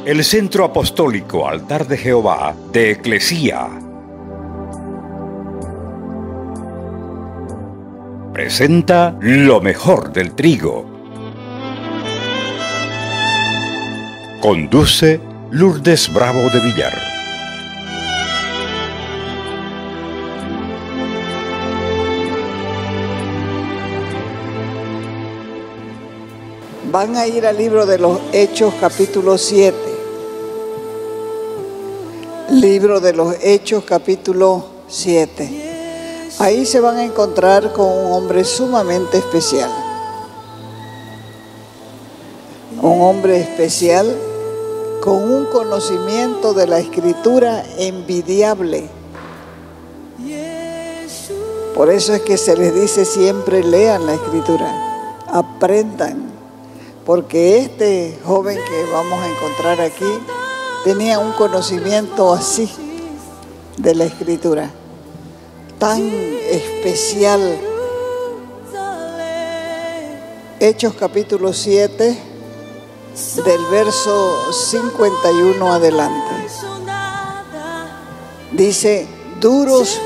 El Centro Apostólico Altar de Jehová de Eclesía presenta lo mejor del trigo. Conduce Lourdes Bravo de Villar. Van a ir al libro de los Hechos, capítulo 7. Libro de los Hechos, capítulo 7. Ahí se van a encontrar con un hombre sumamente especial. Un hombre especial con un conocimiento de la Escritura envidiable. Por eso es que se les dice siempre: lean la Escritura, aprendan. Porque este joven que vamos a encontrar aquí tenía un conocimiento así de la Escritura, tan especial. Hechos capítulo 7, del verso 51 adelante. Dice: duros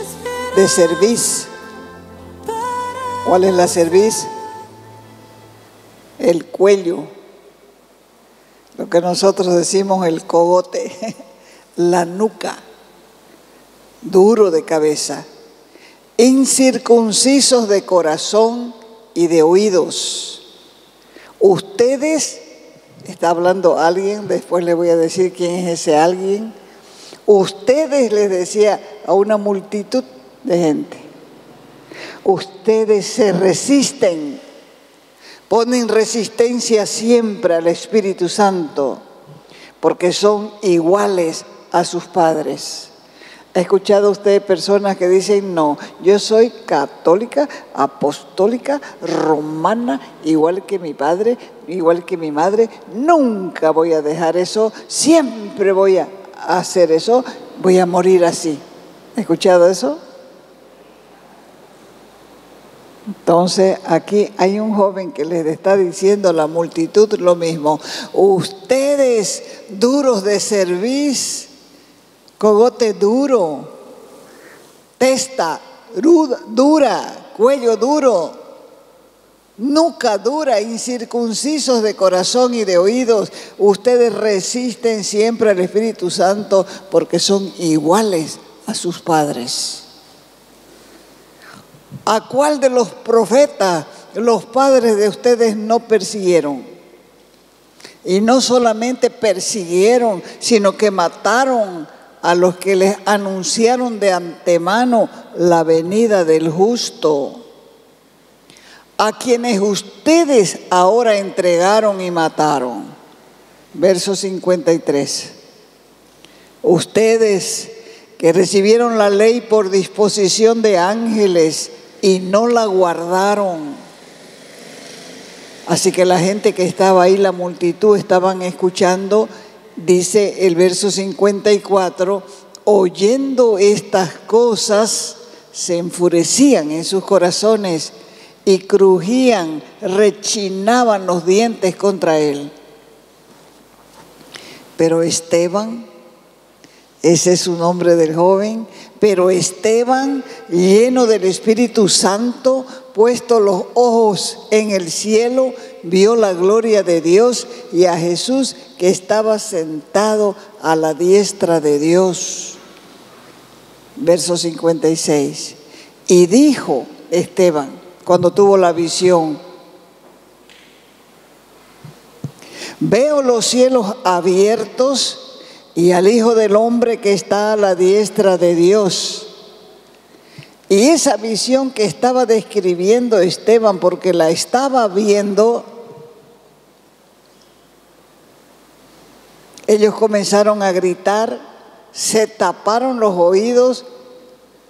de cerviz. ¿Cuál es la cerviz? El cuello, lo que nosotros decimos el cogote, la nuca, duro de cabeza, incircuncisos de corazón y de oídos. Ustedes, está hablando alguien, después les voy a decir quién es ese alguien. Ustedes, les decía a una multitud de gente, ustedes se resisten. Ponen resistencia siempre al Espíritu Santo, porque son iguales a sus padres. ¿Ha escuchado usted personas que dicen: no, yo soy católica, apostólica, romana, igual que mi padre, igual que mi madre, nunca voy a dejar eso, siempre voy a hacer eso, voy a morir así? ¿Ha escuchado eso? Entonces aquí hay un joven que les está diciendo a la multitud lo mismo: ustedes duros de cerviz, cogote duro, testa dura, cuello duro, nuca dura, incircuncisos de corazón y de oídos, ustedes resisten siempre al Espíritu Santo porque son iguales a sus padres. ¿A cuál de los profetas los padres de ustedes no persiguieron? Y no solamente persiguieron, sino que mataron a los que les anunciaron de antemano la venida del justo, a quienes ustedes ahora entregaron y mataron. Verso 53. Ustedes que recibieron la ley por disposición de ángeles y no la guardaron. Así que la gente que estaba ahí, la multitud, estaban escuchando. Dice el verso 54, oyendo estas cosas, se enfurecían en sus corazones y crujían, rechinaban los dientes contra él. Pero Esteban, ese es su nombre del joven, pero Esteban, lleno del Espíritu Santo, puesto los ojos en el cielo, vio la gloria de Dios y a Jesús que estaba sentado a la diestra de Dios. Verso 56. Y dijo Esteban, cuando tuvo la visión: veo los cielos abiertos y al Hijo del Hombre que está a la diestra de Dios. Y esa visión que estaba describiendo Esteban, porque la estaba viendo, ellos comenzaron a gritar, se taparon los oídos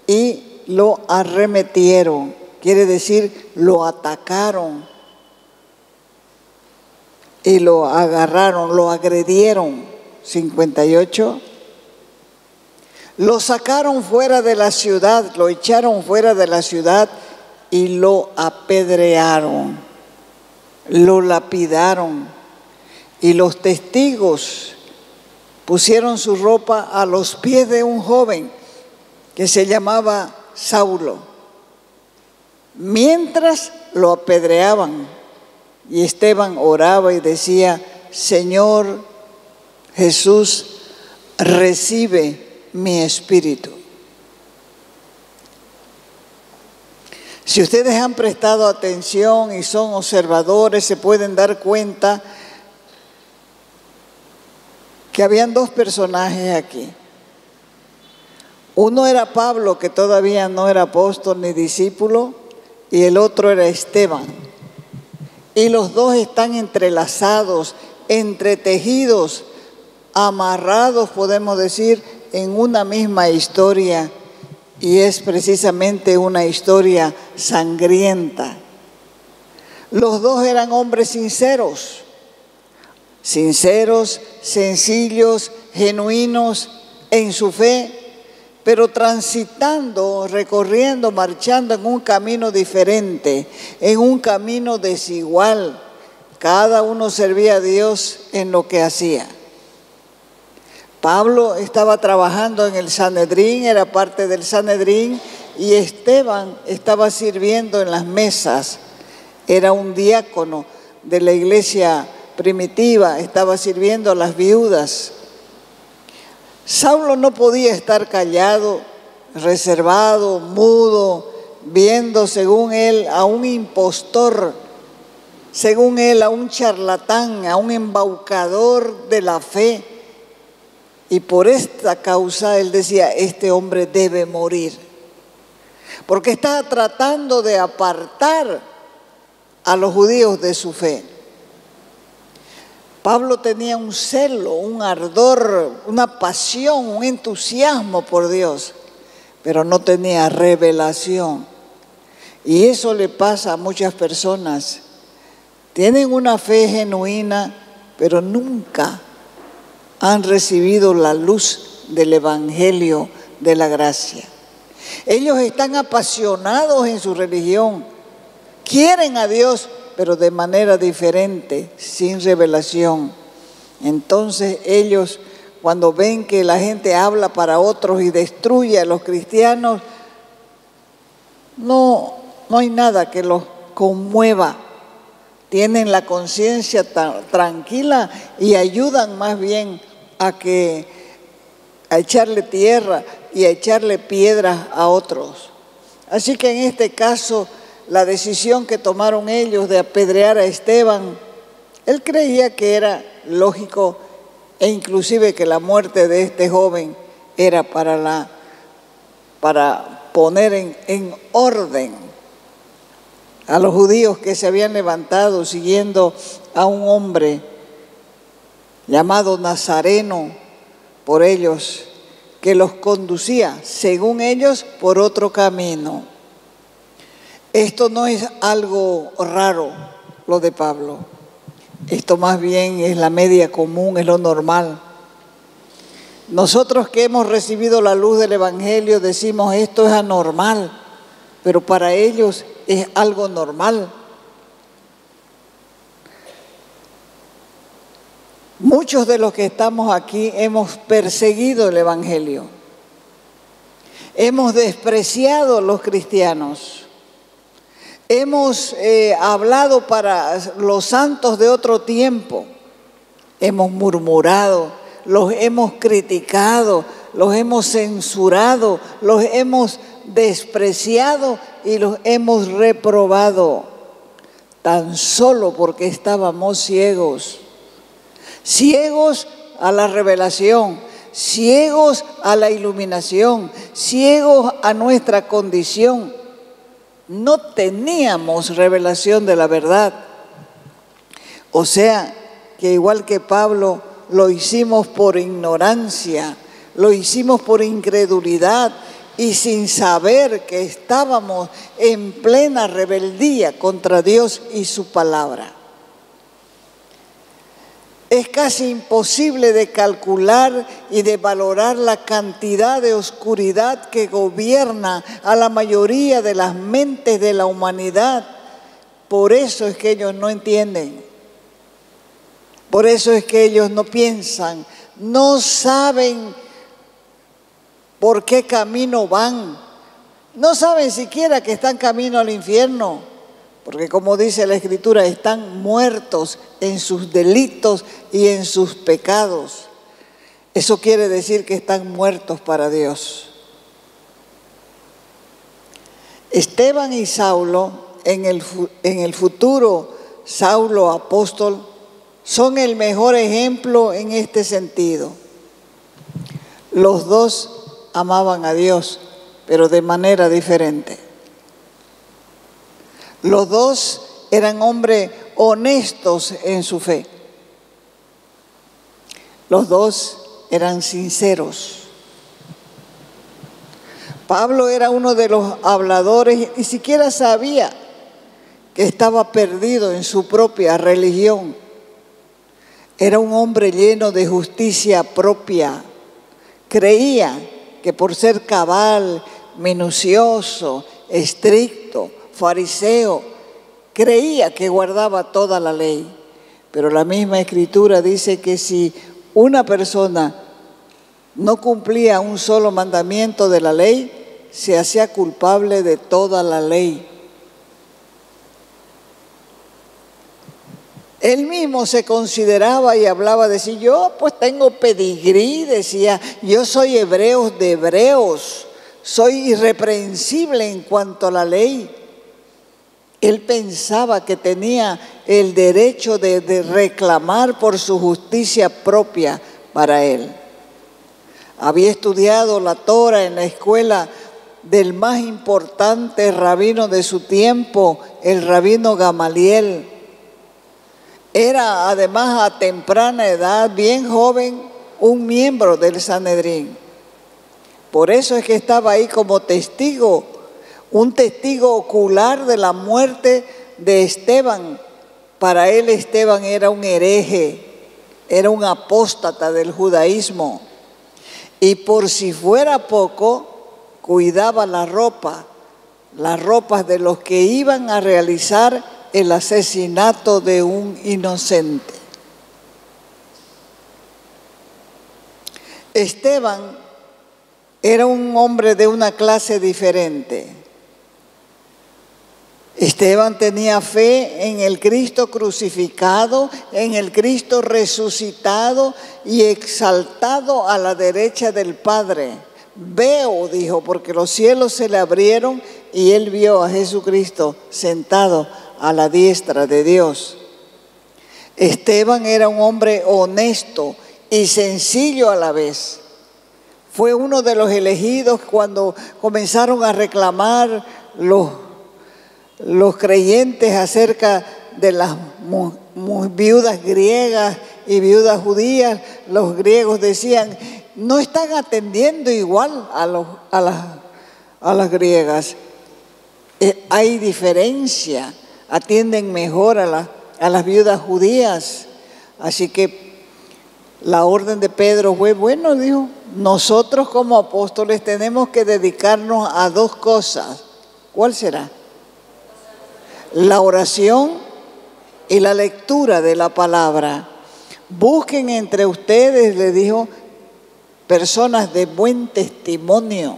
y lo arremetieron. Quiere decir, lo atacaron y lo agarraron, lo agredieron. 58. Lo sacaron fuera de la ciudad, lo echaron fuera de la ciudad y lo apedrearon, lo lapidaron. Y los testigos pusieron su ropa a los pies de un joven que se llamaba Saulo, mientras lo apedreaban. Y Esteban oraba y decía: Señor Jesús, recibe mi espíritu. Si ustedes han prestado atención y son observadores, se pueden dar cuenta que habían dos personajes aquí. Uno era Pablo, que todavía no era apóstol ni discípulo, y el otro era Esteban. Y los dos están entrelazados, entretejidos, amarrados, podemos decir, en una misma historia, y es precisamente una historia sangrienta. Los dos eran hombres sinceros, sencillos, genuinos en su fe, pero transitando, recorriendo, marchando en un camino diferente, en un camino desigual. Cada uno servía a Dios en lo que hacía. Pablo estaba trabajando en el Sanedrín, era parte del Sanedrín, y Esteban estaba sirviendo en las mesas. Era un diácono de la iglesia primitiva, estaba sirviendo a las viudas. Saulo no podía estar callado, reservado, mudo, viendo, según él, a un impostor, según él, a un charlatán, a un embaucador de la fe. Y por esta causa él decía: este hombre debe morir, porque estaba tratando de apartar a los judíos de su fe. Pablo tenía un celo, un ardor, una pasión, un entusiasmo por Dios, pero no tenía revelación. Y eso le pasa a muchas personas. Tienen una fe genuina, pero nunca han recibido la luz del Evangelio de la gracia. Ellos están apasionados en su religión, quieren a Dios, pero de manera diferente, sin revelación. Entonces ellos, cuando ven que la gente habla para otros y destruye a los cristianos, no hay nada que los conmueva. Tienen la conciencia tranquila y ayudan más bien a echarle tierra y a echarle piedras a otros. Así que en este caso, la decisión que tomaron ellos de apedrear a Esteban, él creía que era lógico, e inclusive que la muerte de este joven era para poner en orden a los judíos que se habían levantado siguiendo a un hombre llamado Nazareno por ellos, que los conducía, según ellos, por otro camino. Esto no es algo raro, lo de Pablo. Esto más bien es la media común, es lo normal. Nosotros que hemos recibido la luz del Evangelio decimos: esto es anormal, pero para ellos es algo normal. Muchos de los que estamos aquí hemos perseguido el Evangelio. Hemos despreciado a los cristianos. Hemos hablado para los santos de otro tiempo. Hemos murmurado, los hemos criticado, los hemos censurado, los hemos despreciado y los hemos reprobado, tan solo porque estábamos ciegos. Ciegos a la revelación, ciegos a la iluminación, ciegos a nuestra condición. No teníamos revelación de la verdad. O sea, que igual que Pablo, lo hicimos por ignorancia, lo hicimos por incredulidad y sin saber que estábamos en plena rebeldía contra Dios y su palabra. Es casi imposible de calcular y de valorar la cantidad de oscuridad que gobierna a la mayoría de las mentes de la humanidad. Por eso es que ellos no entienden. Por eso es que ellos no piensan no saben por qué camino van, no saben siquiera que están camino al infierno, porque como dice la Escritura, están muertos en sus delitos y en sus pecados. Eso quiere decir que están muertos para Dios. Esteban y Saulo, en el futuro Saulo apóstol, son el mejor ejemplo en este sentido. Los dos amaban a Dios, pero de manera diferente. Los dos eran hombres honestos en su fe. Los dos eran sinceros. Pablo era uno de los habladores, ni siquiera sabía que estaba perdido en su propia religión. Era un hombre lleno de justicia propia. Creía que por ser cabal, minucioso, estricto, fariseo, creía que guardaba toda la ley. Pero la misma Escritura dice que si una persona no cumplía un solo mandamiento de la ley, se hacía culpable de toda la ley. Él mismo se consideraba y hablaba de sí, yo pues tengo pedigrí, decía, yo soy hebreo de hebreos, soy irreprensible en cuanto a la ley. Él pensaba que tenía el derecho de reclamar por su justicia propia para él. Había estudiado la Torah en la escuela del más importante rabino de su tiempo, el rabino Gamaliel. Era además a temprana edad, bien joven, un miembro del Sanedrín. Por eso es que estaba ahí como testigo, un testigo ocular de la muerte de Esteban. Para él Esteban era un hereje, era un apóstata del judaísmo. Y por si fuera poco, cuidaba las ropas de los que iban a realizar el asesinato de un inocente. Esteban era un hombre de una clase diferente. Esteban tenía fe en el Cristo crucificado, en el Cristo resucitado y exaltado a la derecha del Padre. Veo, dijo, porque los cielos se le abrieron y él vio a Jesucristo sentado a la diestra de Dios. Esteban era un hombre honesto y sencillo a la vez. Fue uno de los elegidos cuando comenzaron a reclamar los creyentes acerca de las viudas griegas y viudas judías. Los griegos decían, no están atendiendo igual a las griegas. Hay diferencia, atienden mejor a las viudas judías. Así que la orden de Pedro fue, bueno, dijo, nosotros como apóstoles tenemos que dedicarnos a dos cosas. ¿Cuál será? La oración y la lectura de la palabra. Busquen entre ustedes, le dijo, personas de buen testimonio,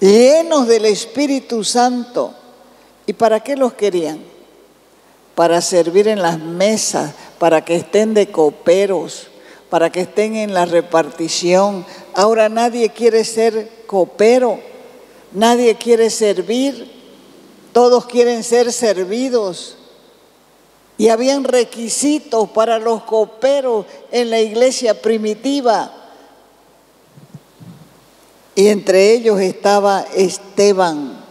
llenos del Espíritu Santo. ¿Y para qué los querían? Para servir en las mesas, para que estén de coperos, para que estén en la repartición. Ahora nadie quiere ser copero, nadie quiere servir. Todos quieren ser servidos. Y habían requisitos para los coperos en la iglesia primitiva. Y entre ellos estaba Esteban,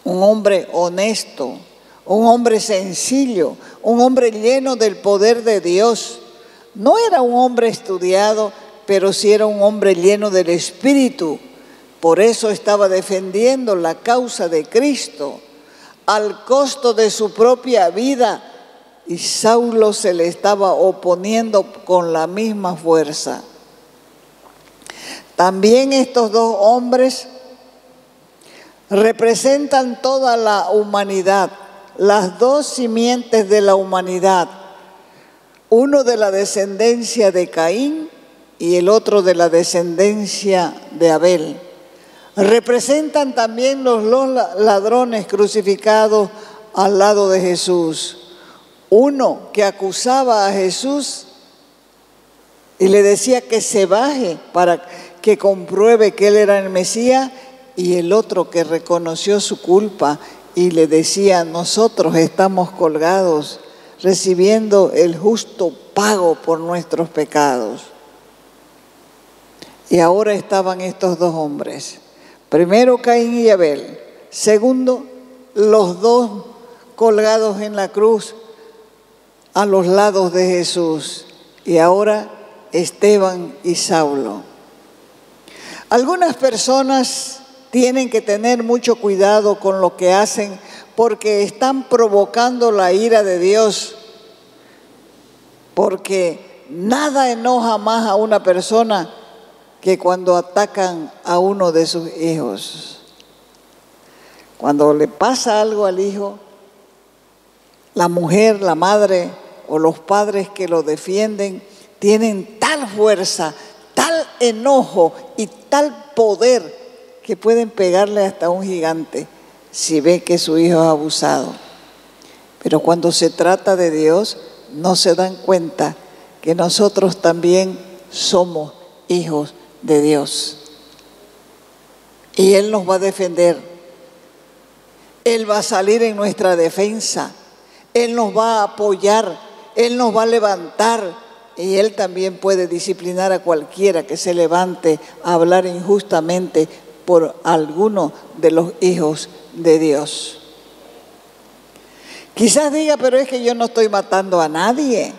un hombre honesto, un hombre sencillo, un hombre lleno del poder de Dios. No era un hombre estudiado, pero sí era un hombre lleno del Espíritu. Por eso estaba defendiendo la causa de Cristo al costo de su propia vida, y Saulo se le estaba oponiendo con la misma fuerza. También estos dos hombres representan toda la humanidad, las dos simientes de la humanidad, uno de la descendencia de Caín y el otro de la descendencia de Abel. Representan también los ladrones crucificados al lado de Jesús. Uno que acusaba a Jesús y le decía que se baje para que compruebe que él era el Mesías, y el otro que reconoció su culpa y le decía: nosotros estamos colgados recibiendo el justo pago por nuestros pecados. Y ahora estaban estos dos hombres. Primero Caín y Abel. Segundo, los dos colgados en la cruz a los lados de Jesús. Y ahora Esteban y Saulo. Algunas personas tienen que tener mucho cuidado con lo que hacen porque están provocando la ira de Dios. Porque nada enoja más a una persona que cuando atacan a uno de sus hijos. Cuando le pasa algo al hijo, la mujer, la madre o los padres que lo defienden tienen tal fuerza, tal enojo y tal poder que pueden pegarle hasta a un gigante si ve que su hijo es abusado. Pero cuando se trata de Dios, no se dan cuenta que nosotros también somos hijos de Dios. Y Él nos va a defender. Él va a salir en nuestra defensa. Él nos va a apoyar. Él nos va a levantar. Y Él también puede disciplinar a cualquiera que se levante a hablar injustamente por alguno de los hijos de Dios. Quizás diga: pero es que yo no estoy matando a nadie.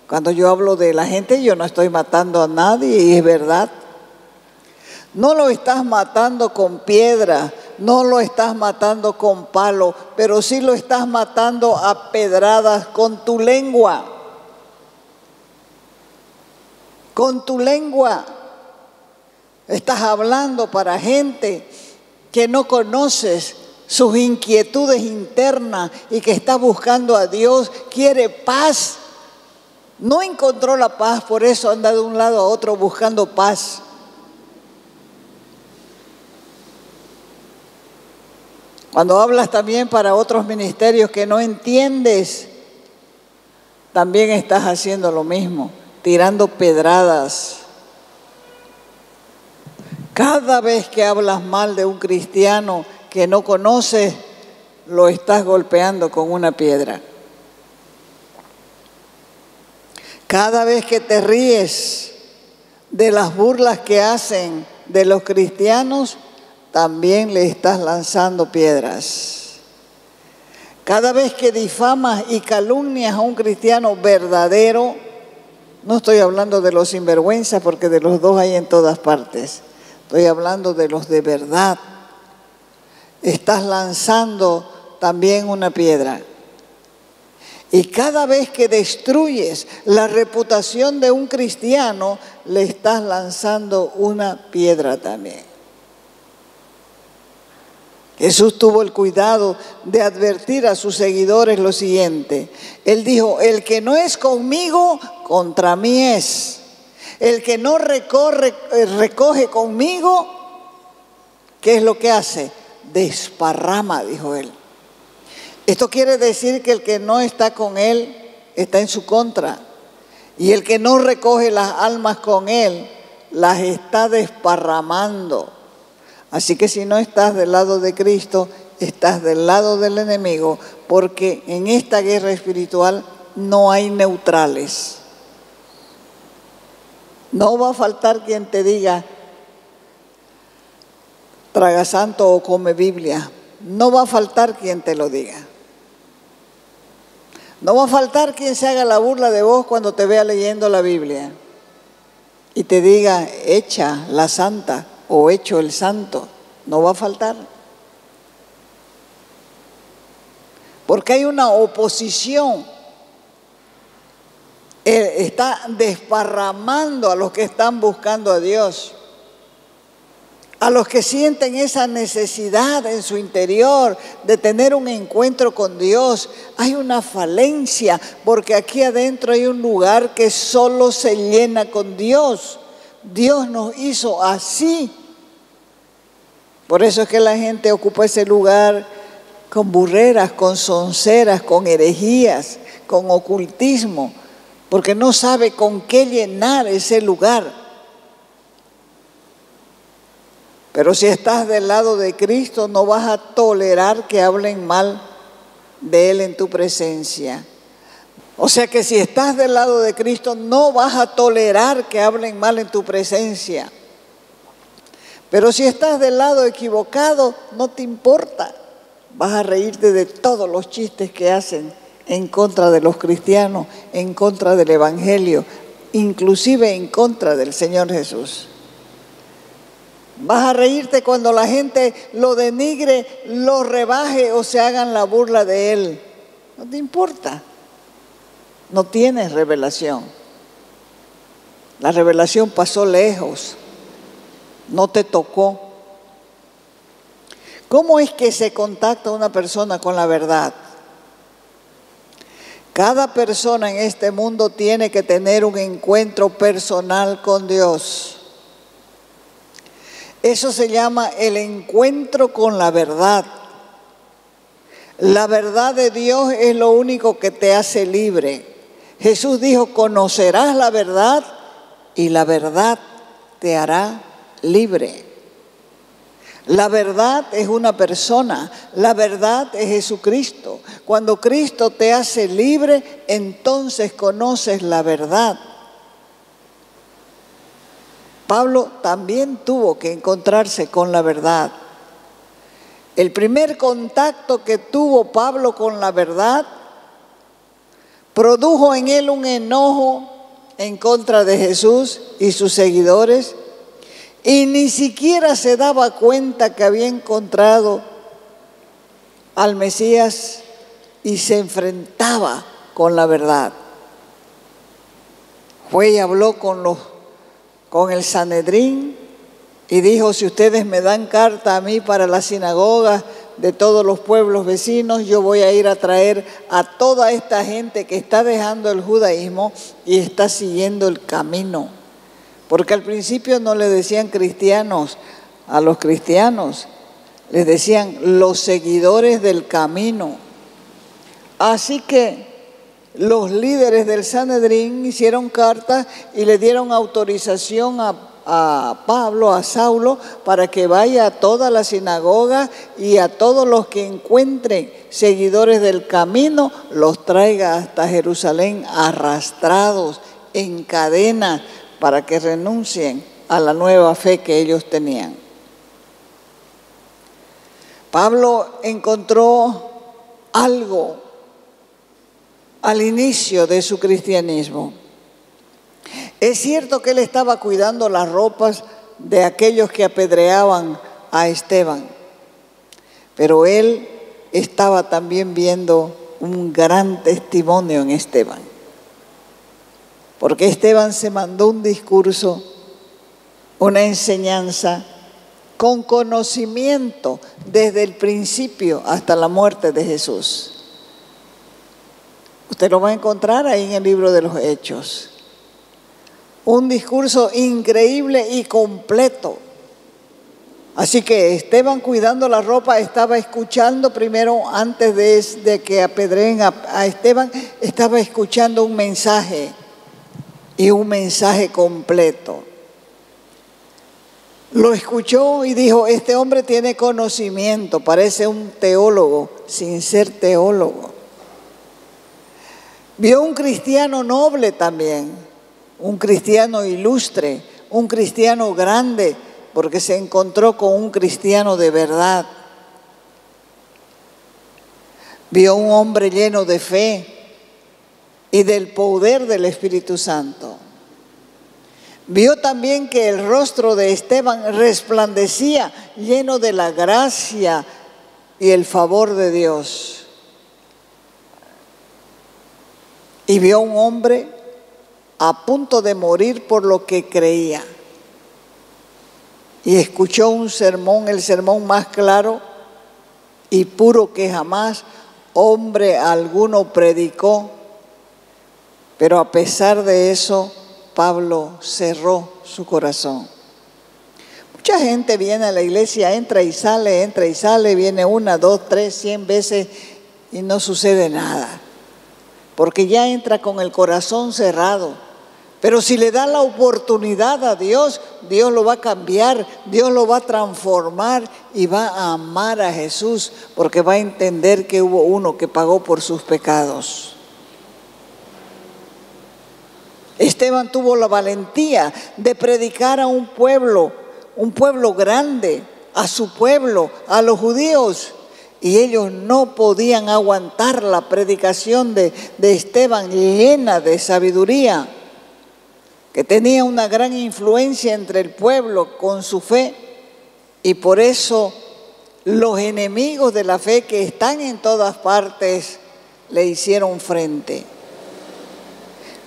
Cuando yo hablo de la gente, yo no estoy matando a nadie, y es verdad. No lo estás matando con piedra, no lo estás matando con palo, pero sí lo estás matando a pedradas con tu lengua. Con tu lengua estás hablando para gente que no conoces sus inquietudes internas y que está buscando a Dios, quiere paz. No encontró la paz, por eso anda de un lado a otro buscando paz. Cuando hablas también para otros ministerios que no entiendes, también estás haciendo lo mismo, tirando pedradas. Cada vez que hablas mal de un cristiano que no conoces, lo estás golpeando con una piedra. Cada vez que te ríes de las burlas que hacen de los cristianos, también le estás lanzando piedras. Cada vez que difamas y calumnias a un cristiano verdadero, no estoy hablando de los sinvergüenzas porque de los dos hay en todas partes, estoy hablando de los de verdad, estás lanzando también una piedra. Y cada vez que destruyes la reputación de un cristiano, le estás lanzando una piedra también. Jesús tuvo el cuidado de advertir a sus seguidores lo siguiente. Él dijo: el que no es conmigo, contra mí es. El que no recoge conmigo, ¿qué es lo que hace? Desparrama, dijo él. Esto quiere decir que el que no está con él está en su contra. Y el que no recoge las almas con él, las está desparramando. Así que si no estás del lado de Cristo, estás del lado del enemigo, porque en esta guerra espiritual no hay neutrales. No va a faltar quien te diga: traga santo o come Biblia. No va a faltar quien te lo diga. No va a faltar quien se haga la burla de vos cuando te vea leyendo la Biblia y te diga: hecha la santa o hecho el santo. No va a faltar. Porque hay una oposición. Está desparramando a los que están buscando a Dios. A los que sienten esa necesidad en su interior de tener un encuentro con Dios, hay una falencia, porque aquí adentro hay un lugar que solo se llena con Dios. Dios nos hizo así. Por eso es que la gente ocupa ese lugar con burreras, con sonceras, con herejías, con ocultismo, porque no sabe con qué llenar ese lugar. Pero si estás del lado de Cristo, no vas a tolerar que hablen mal de Él en tu presencia. O sea que si estás del lado de Cristo, no vas a tolerar que hablen mal en tu presencia. Pero si estás del lado equivocado, no te importa. Vas a reírte de todos los chistes que hacen en contra de los cristianos, en contra del Evangelio, inclusive en contra del Señor Jesús. Vas a reírte cuando la gente lo denigre, lo rebaje o se hagan la burla de Él. No te importa. No tienes revelación. La revelación pasó lejos. No te tocó. ¿Cómo es que se contacta una persona con la verdad? Cada persona en este mundo tiene que tener un encuentro personal con Dios. Eso se llama el encuentro con la verdad. La verdad de Dios es lo único que te hace libre. Jesús dijo, conocerás la verdad y la verdad te hará libre. La verdad es una persona, la verdad es Jesucristo. Cuando Cristo te hace libre, entonces conoces la verdad. Pablo también tuvo que encontrarse con la verdad. El primer contacto que tuvo Pablo con la verdad produjo en él un enojo en contra de Jesús y sus seguidores, y ni siquiera se daba cuenta que había encontrado al Mesías y se enfrentaba con la verdad. Fue y habló con el Sanedrín y dijo, si ustedes me dan carta a mí para la sinagoga de todos los pueblos vecinos, yo voy a ir a traer a toda esta gente que está dejando el judaísmo y está siguiendo el camino. Porque al principio no le decían cristianos a los cristianos, les decían los seguidores del camino. Así que los líderes del Sanedrín hicieron cartas y le dieron autorización a Pablo, a Saulo, para que vaya a toda la sinagoga y a todos los que encuentren seguidores del camino, los traiga hasta Jerusalén arrastrados, en cadenas, para que renuncien a la nueva fe que ellos tenían. Pablo encontró algo al inicio de su cristianismo. Es cierto que él estaba cuidando las ropas de aquellos que apedreaban a Esteban, pero él estaba también viendo un gran testimonio en Esteban, porque Esteban se mandó un discurso, una enseñanza con conocimiento desde el principio hasta la muerte de Jesús. Usted lo va a encontrar ahí en el libro de los Hechos. Un discurso increíble y completo. Así que Esteban, cuidando la ropa, estaba escuchando primero, antes de que apedreen a Esteban, estaba escuchando un mensaje, y un mensaje completo. Lo escuchó y dijo, este hombre tiene conocimiento, parece un teólogo sin ser teólogo. Vio un cristiano noble también, un cristiano ilustre, un cristiano grande, porque se encontró con un cristiano de verdad. Vio un hombre lleno de fe y del poder del Espíritu Santo. Vio también que el rostro de Esteban resplandecía, lleno de la gracia y el favor de Dios. Y vio un hombre a punto de morir por lo que creía. y escuchó un sermón, el sermón más claro y puro que jamás hombre alguno predicó. Pero a pesar de eso, Pablo cerró su corazón. Mucha gente viene a la iglesia, entra y sale, viene 1, 2, 3, 100 veces y no sucede nada. Porque ya entra con el corazón cerrado. Pero si le da la oportunidad a Dios, Dios lo va a cambiar, Dios lo va a transformar y va a amar a Jesús, porque va a entender que hubo uno que pagó por sus pecados. Esteban tuvo la valentía de predicar a un pueblo grande, a su pueblo, a los judíos. Y ellos no podían aguantar la predicación de Esteban, llena de sabiduría, que tenía una gran influencia entre el pueblo con su fe. Y por eso los enemigos de la fe que están en todas partes le hicieron frente.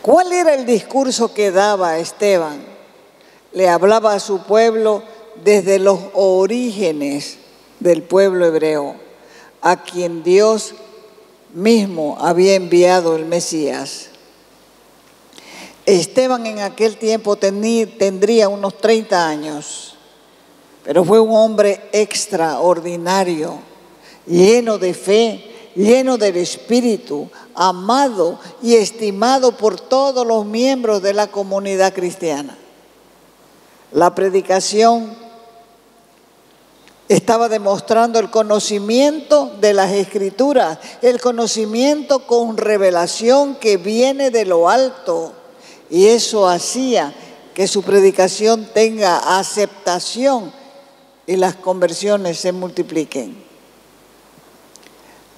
¿Cuál era el discurso que daba Esteban? Le hablaba a su pueblo desde los orígenes del pueblo hebreo, a quien Dios mismo había enviado el Mesías. Esteban en aquel tiempo tendría unos 30 años, pero fue un hombre extraordinario, lleno de fe, lleno del Espíritu, amado y estimado por todos los miembros de la comunidad cristiana. La predicación estaba demostrando el conocimiento de las Escrituras, el conocimiento con revelación que viene de lo alto, y eso hacía que su predicación tenga aceptación y las conversiones se multipliquen.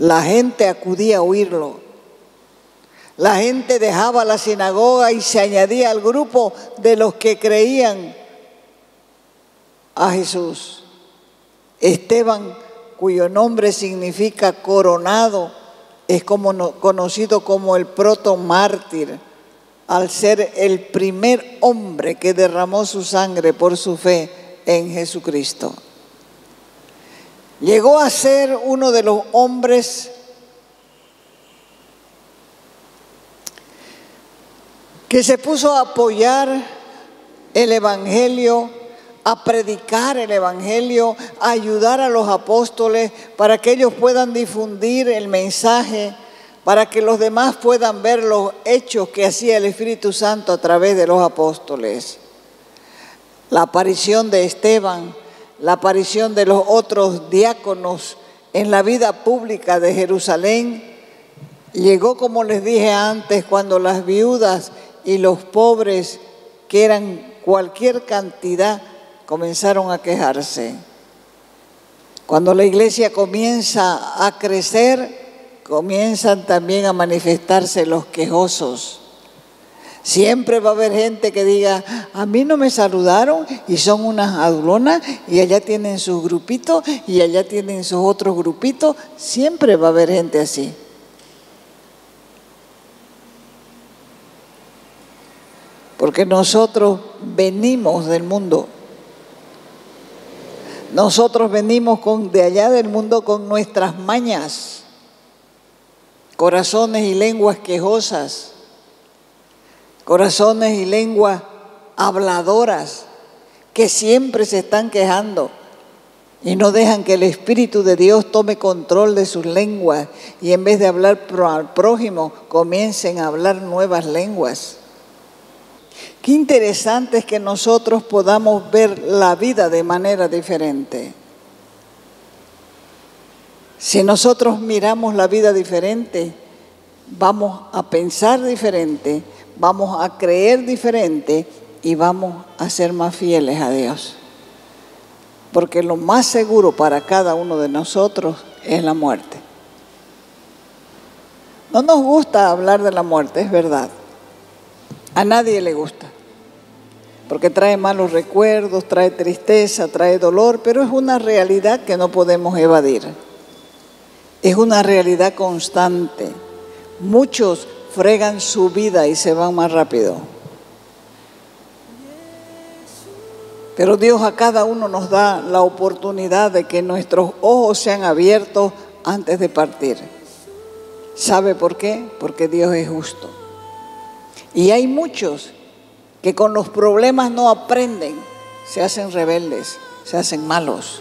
La gente acudía a oírlo. La gente dejaba la sinagoga y se añadía al grupo de los que creían a Jesús. Esteban, cuyo nombre significa coronado, es conocido como el protomártir, al ser el primer hombre que derramó su sangre por su fe en Jesucristo. Llegó a ser uno de los hombres que se puso a apoyar el Evangelio, a predicar el Evangelio, a ayudar a los apóstoles para que ellos puedan difundir el mensaje, para que los demás puedan ver los hechos que hacía el Espíritu Santo a través de los apóstoles. La aparición de Esteban, la aparición de los otros diáconos en la vida pública de Jerusalén, llegó, como les dije antes, cuando las viudas y los pobres, que eran cualquier cantidad, comenzaron a quejarse. Cuando la iglesia comienza a crecer, comienzan también a manifestarse los quejosos. Siempre va a haber gente que diga, a mí no me saludaron y son unas adulonas y allá tienen sus grupitos y allá tienen sus otros grupitos. Siempre va a haber gente así. Porque nosotros venimos del mundo. Nosotros venimos de allá del mundo con nuestras mañas, corazones y lenguas quejosas, corazones y lenguas habladoras, que siempre se están quejando y no dejan que el Espíritu de Dios tome control de sus lenguas y en vez de hablar al prójimo, comiencen a hablar nuevas lenguas. Qué interesante es que nosotros podamos ver la vida de manera diferente. Si nosotros miramos la vida diferente, vamos a pensar diferente, vamos a creer diferente y vamos a ser más fieles a Dios. Porque lo más seguro para cada uno de nosotros es la muerte. No nos gusta hablar de la muerte, es verdad. A nadie le gusta. Porque trae malos recuerdos, trae tristeza, trae dolor, pero es una realidad que no podemos evadir. Es una realidad constante. Muchos fregan su vida y se van más rápido. Pero Dios a cada uno nos da la oportunidad de que nuestros ojos sean abiertos antes de partir. ¿Sabe por qué? Porque Dios es justo. Y hay muchos que con los problemas no aprenden, se hacen rebeldes, se hacen malos.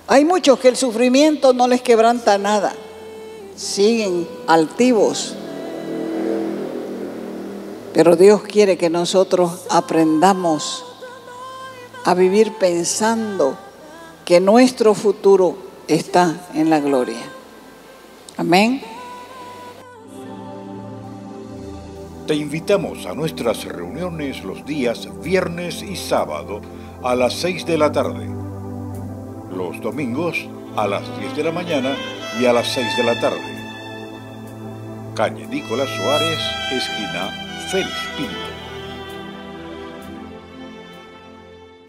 Hay muchos que el sufrimiento no les quebranta nada, siguen altivos. Pero Dios quiere que nosotros aprendamos a vivir pensando que nuestro futuro está en la gloria. Amén. Te invitamos a nuestras reuniones los días viernes y sábado a las 6 de la tarde. Los domingos a las 10 de la mañana y a las 6 de la tarde. Calle Nicolás Suárez, esquina Félix Pinto.